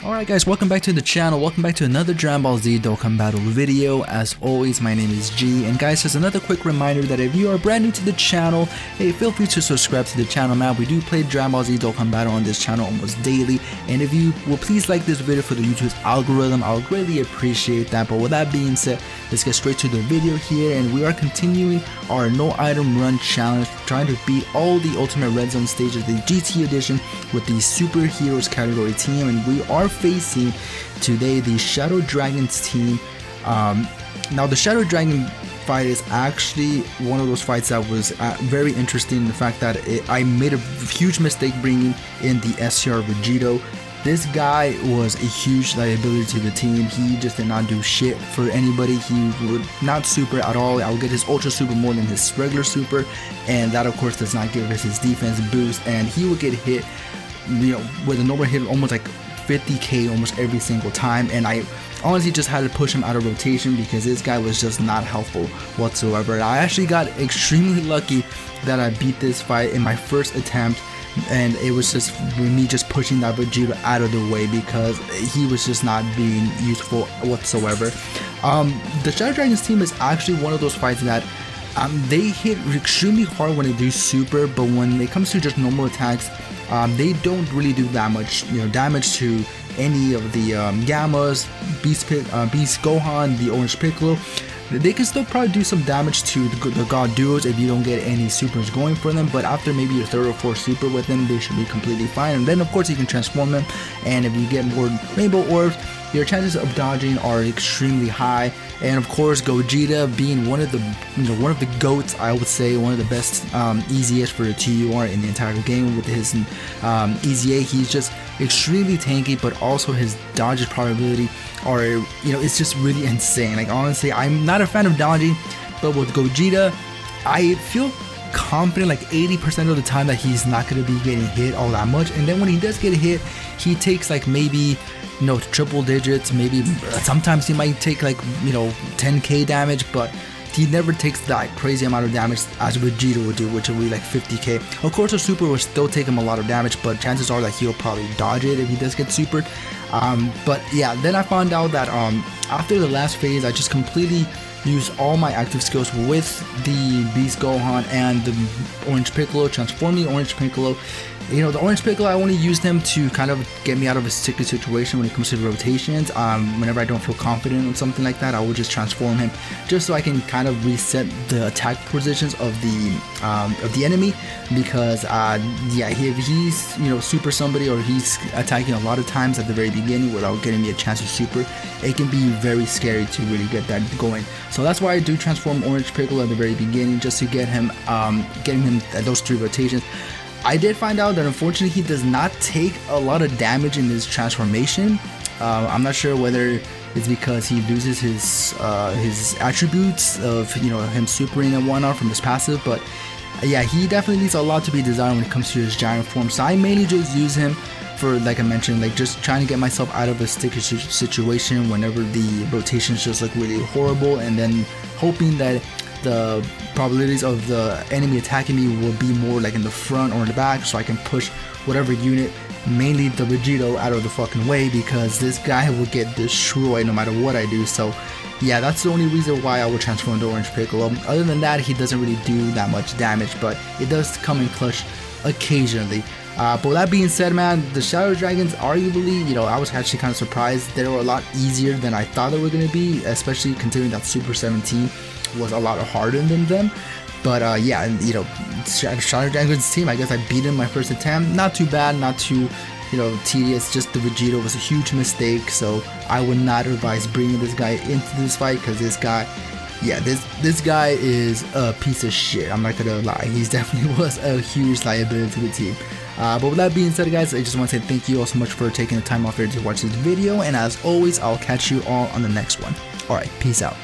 Alright guys, welcome back to the channel, welcome back to another Dbz Dokkan Battle video. As always, my name is G, and guys, just another quick reminder that if you are brand new to the channel, hey, feel free to subscribe to the channel, man. We do play Dbz Dokkan Battle on this channel almost daily, and if you will please like this video for the YouTube's algorithm, I'll greatly appreciate that. But with that being said, let's get straight to the video here, and we are continuing our no item run challenge, trying to beat all the ultimate red zone stages, the GT edition, with the Super Heroes category team, and we are facing today the Shadow Dragons team. Now the Shadow Dragon fight is actually one of those fights that was very interesting in the fact that I made a huge mistake bringing in the SCR Vegito. This guy was a huge liability to the team. He just did not do shit for anybody. He would not super at all. I would get his ultra super more than his regular super, and that of course does not give us his defense boost, and he would get hit, you know, with a normal hit almost like 50k almost every single time, and I honestly just had to push him out of rotation because this guy was just not helpful whatsoever. I actually got extremely lucky that I beat this fight in my first attempt, and it was just me just pushing that Vegeta out of the way because he was just not being useful whatsoever. The Shadow Dragons team is actually one of those fights that they hit extremely hard when they do super, but when it comes to just normal attacks, they don't really do that much, damage to any of the Gammas, Beast Gohan, the Orange Piccolo. They can still probably do some damage to the God Duos if you don't get any supers going for them, but after maybe your third or fourth super with them, they should be completely fine. And then of course you can transform them, and if you get more Rainbow Orbs, your chances of dodging are extremely high. And of course Gogeta, being one of the GOATs, I would say one of the best EZAs for the TUR in the entire game with his EZA. He's just extremely tanky, but also his dodge probability are, it's just really insane. Like honestly, I'm not a fan of dodging, but with Gogeta, I feel confident like 80% of the time that he's not going to be getting hit all that much. And then when he does get hit, he takes like maybe triple digits, maybe sometimes he might take like 10k damage, but he never takes that crazy amount of damage as Vegeta would do, which will be like 50k. Of course a super will still take him a lot of damage, but chances are that he'll probably dodge it if he does get supered. But yeah, then I found out that after the last phase, I just completely used all my active skills with the Beast Gohan and the Orange Piccolo, transforming Orange Piccolo. The Orange Piccolo, I only used him to kind of get me out of a sticky situation when it comes to rotations. Whenever I don't feel confident or something like that, I will just transform him just so I can kind of reset the attack positions of the enemy, because yeah, if he's super somebody or he's attacking a lot of times at the very beginning without getting me a chance to super, it can be very scary to really get that going. So that's why I do transform Orange Piccolo at the very beginning, just to get him getting him at those 3 rotations. I did find out that unfortunately he does not take a lot of damage in his transformation. I'm not sure whether it's because he loses his attributes of him supering and whatnot from his passive, but yeah, he definitely leaves a lot to be desired when it comes to his giant form. So I mainly just use him for, like I mentioned, like just trying to get myself out of a sticky situation whenever the rotations just look really horrible, and then hoping that the probabilities of the enemy attacking me will be more like in the front or in the back, so I can push whatever unit, mainly the Vegito, out of the fucking way, because this guy will get destroyed no matter what I do. So yeah, that's the only reason why I would transform the Orange Piccolo. Other than that, he doesn't really do that much damage, but it does come in clutch occasionally. But with that being said, man, the Shadow Dragons, arguably, I was actually kind of surprised. They were a lot easier than I thought they were going to be, especially considering that Super 17 was a lot harder than them. But yeah, Shadow Dragons team, I guess I beat him my first attempt. Not too bad, not too tedious. Just the Vegito was a huge mistake, so I would not advise bringing this guy into this fight, because this guy, yeah, this guy is a piece of shit. I'm not gonna lie, he definitely was a huge liability to the team. But with that being said, guys, I just want to say thank you all so much for taking the time off here to watch this video, and as always, I'll catch you all on the next one. Alright, peace out.